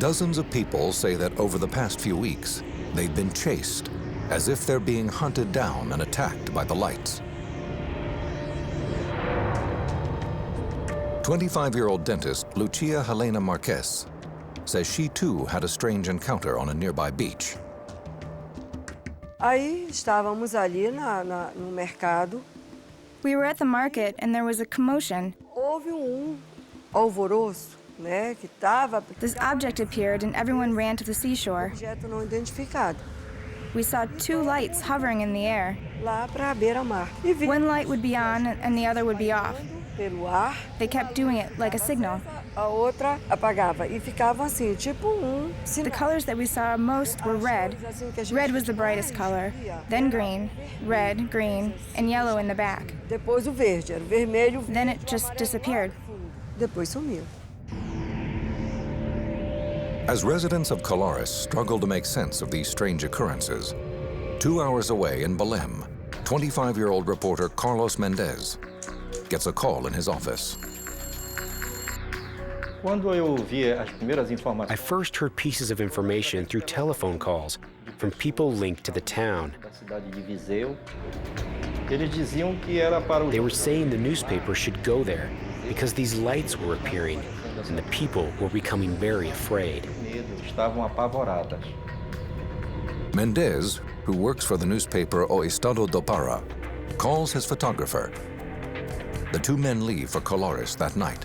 Dozens of people say that over the past few weeks, they've been chased, as if they're being hunted down and attacked by the lights. 25-year-old dentist Lucia Helena Marquez says she too had a strange encounter on a nearby beach. Aí estávamos ali no mercado. We were at the market and there was a commotion. Houve alvoroço, né, que tava This object appeared and everyone ran to the seashore. objeto não identificado We saw two lights hovering in the air. lá para a beira-mar. E vi One light would be on and the other would be off. pelo ar, They kept doing it like a signal. a outra apagava e ficavam assim, tipo The sinal. colors that we saw most were red. Red was the brightest color, then green, red, green, and yellow in the back. Depois o verde, era o vermelho, Then it just disappeared. depois sumiu. As residents of Colares struggle to make sense of these strange occurrences, 2 hours away in Belém, 25-year-old reporter Carlos Mendez gets a call in his office. Quando eu ouvi as primeiras I informações first heard pieces of information through telephone calls from people linked to the town. da cidade de Viseu, eles diziam que era para os They were saying the newspaper should go there because these lights were appearing and the people were becoming very afraid. medo, estavam apavoradas. Mendez, who works for the newspaper O Estado do Pará, calls his photographer. The two men leave for Colares that night.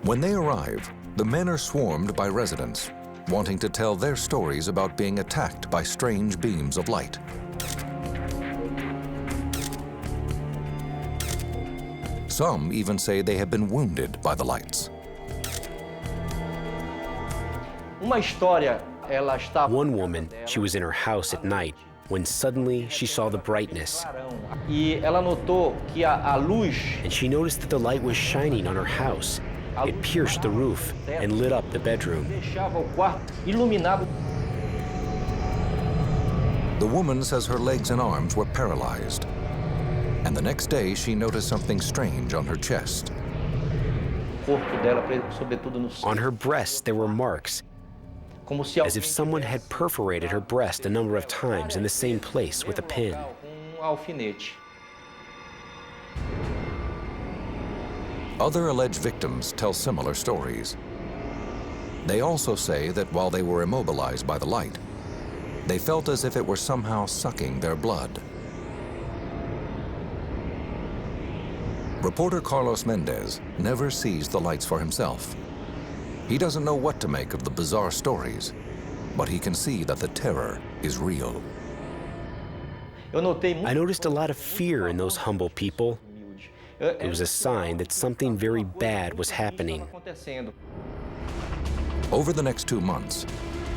When they arrive, the men are swarmed by residents, wanting to tell their stories about being attacked by strange beams of light. Some even say they have been wounded by the lights. Uma história, ela estava One woman, she was in her house at night when suddenly she saw the brightness e ela notou que a luz and she noticed that the light was shining on her house. It pierced the roof and lit up the bedroom. deixava o quarto iluminado. The woman says her legs and arms were paralyzed. And the next day, she noticed something strange on her chest. O corpo dela, sobretudo no On her breast, there were marks, como se as if someone had perforated her breast a number of times in the same place with a pin. alfinete. Other alleged victims tell similar stories. They also say that while they were immobilized by the light, they felt as if it were somehow sucking their blood. Reporter Carlos Mendez never sees the lights for himself. He doesn't know what to make of the bizarre stories, but he can see that the terror is real. Eu notei I noticed a lot of fear in those humble people. It was a sign that something very bad was happening. acontecendo. Over the next 2 months,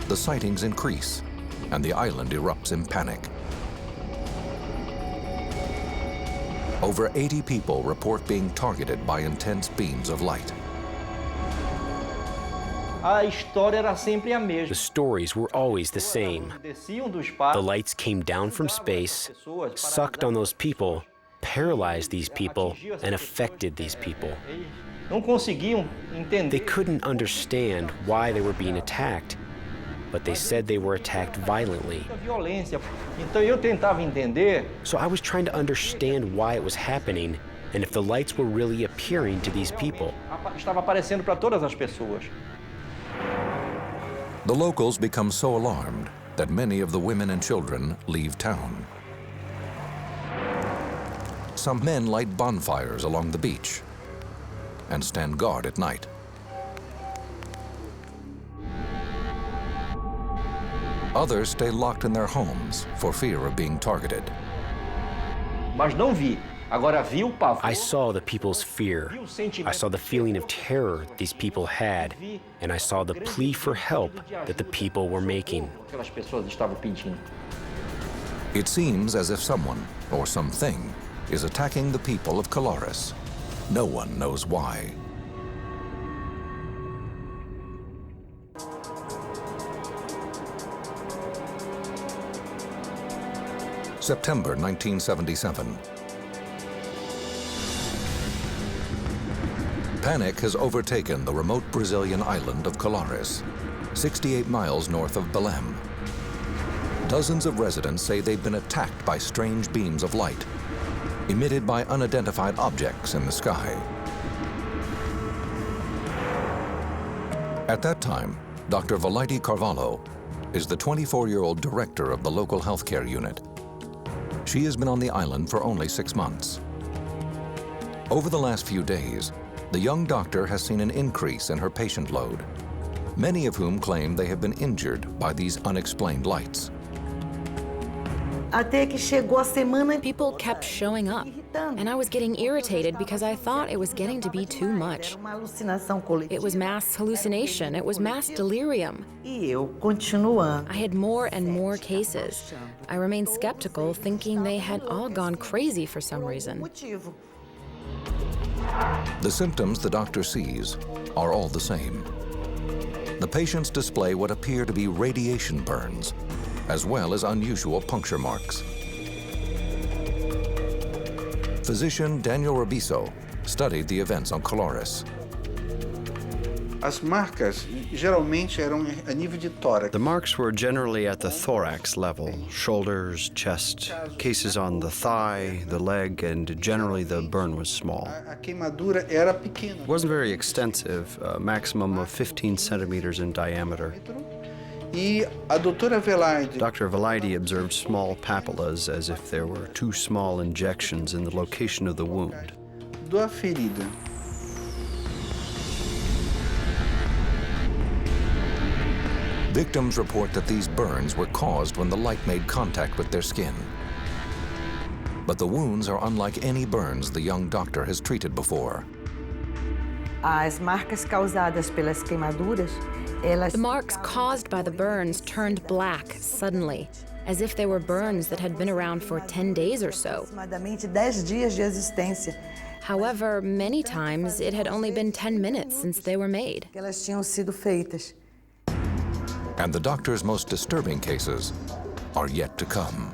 the sightings increase and the island erupts in panic. Over 80 people report being targeted by intense beams of light. A história era sempre a The mesma. stories were always the same. Desciam do The espaço, lights came down from space, sucked on those people, paralyzed these people, and affected these people. não conseguiam entender They couldn't understand why they were being attacked, but they said they were attacked violently. a violência. Então eu tentava entender So I was trying to understand why it was happening and if the lights were really appearing to these people. estava aparecendo para todas as pessoas. The locals become so alarmed that many of the women and children leave town. Some men light bonfires along the beach and stand guard at night. Others stay locked in their homes for fear of being targeted. Mas não vi. Agora vi o pavor. I saw the people's fear. I saw the feeling of terror these people had, and I saw the plea for help that the people were making. Aquelas pessoas estavam pedindo. It seems as if someone or something is attacking the people of Colares. No one knows why. September 1977. Panic has overtaken the remote Brazilian island of Colares, 68 miles north of Belém. Dozens of residents say they've been attacked by strange beams of light, emitted by unidentified objects in the sky. At that time, Dr. Valaide Carvalho is the 24-year-old director of the local healthcare unit. She has been on the island for only 6 months. Over the last few days, the young doctor has seen an increase in her patient load, many of whom claim they have been injured by these unexplained lights. People kept showing up, and I was getting irritated because I thought it was getting to be too much. It was mass hallucination, it was mass delirium. I had more and more cases. I remained skeptical, thinking they had all gone crazy for some reason. The symptoms the doctor sees are all the same. The patients display what appear to be radiation burns, as well as unusual puncture marks. Physician Daniel Rabiso studied the events on Colares. As marcas geralmente eram a nível de tórax. The marks were generally at the thorax level, shoulders, chest, cases on the thigh, the leg, and generally the burn was small. A queimadura era pequena. It wasn't very extensive, a maximum of 15 centimeters in diameter. E a doutora Valaide, Dr. Valaide observed small papillas as if there were 2 small injections in the location of the wound. da ferida. Victims report that these burns were caused when the light made contact with their skin. But the wounds are unlike any burns the young doctor has treated before. As marcas causadas pelas queimaduras, elas... The marks caused by the burns turned black suddenly, as if they were burns that had been around for 10 days or so. Aproximadamente 10 dias de existência. However, many times it had only been 10 minutes since they were made. Que elas tinham sido feitas. And the doctor's most disturbing cases are yet to come.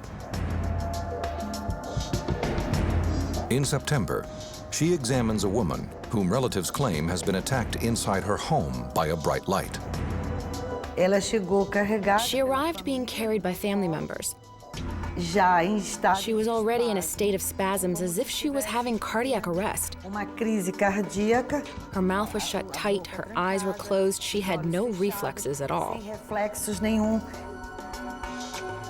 In September, she examines a woman whom relatives claim has been attacked inside her home by a bright light. Ela chegou carregada. She arrived being carried by family members. Já em estado. She was already in a state of spasms as if she was having cardiac arrest. Uma crise cardíaca. Her mouth was shut tight, her eyes were closed, she had no reflexes at all. Sem reflexos nenhum.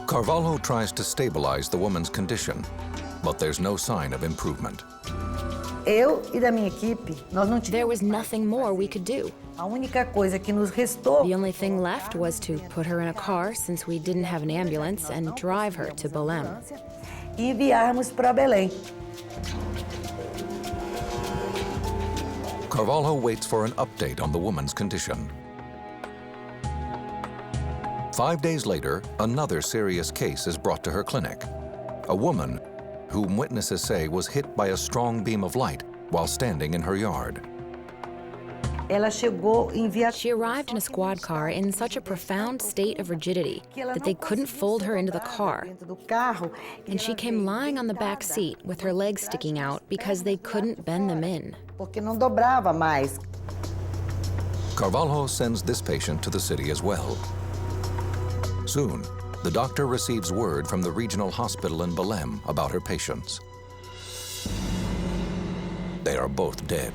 Carvalho tries to stabilize the woman's condition, but there's no sign of improvement. Eu e da minha equipe, nós não There was nothing more we could do. A única coisa que nos restou. The only thing left was to put her in a car, since we didn't have an ambulance, and drive her to Belém. E enviarmos para Belém. Carvalho waits for an update on the woman's condition. 5 days later, another serious case is brought to her clinic. A woman whom witnesses say was hit by a strong beam of light while standing in her yard. Ela chegou em She arrived in a squad car in such a profound state of rigidity that they couldn't fold her into the car. And she came lying on the back seat with her legs sticking out because they couldn't bend them in. Porque não dobrava mais. Carvalho sends this patient to the city as well. Soon, the doctor receives word from the regional hospital in Belém about her patients. They are both dead.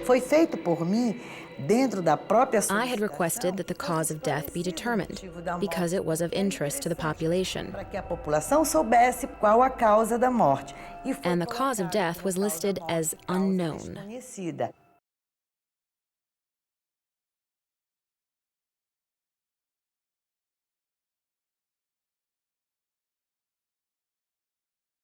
Foi feito por mim dentro da própria. I had requested that the cause of death be determined because it was of interest to the population. Para que a população soubesse qual a causa da morte. And the cause of death was listed as unknown. Desconhecida.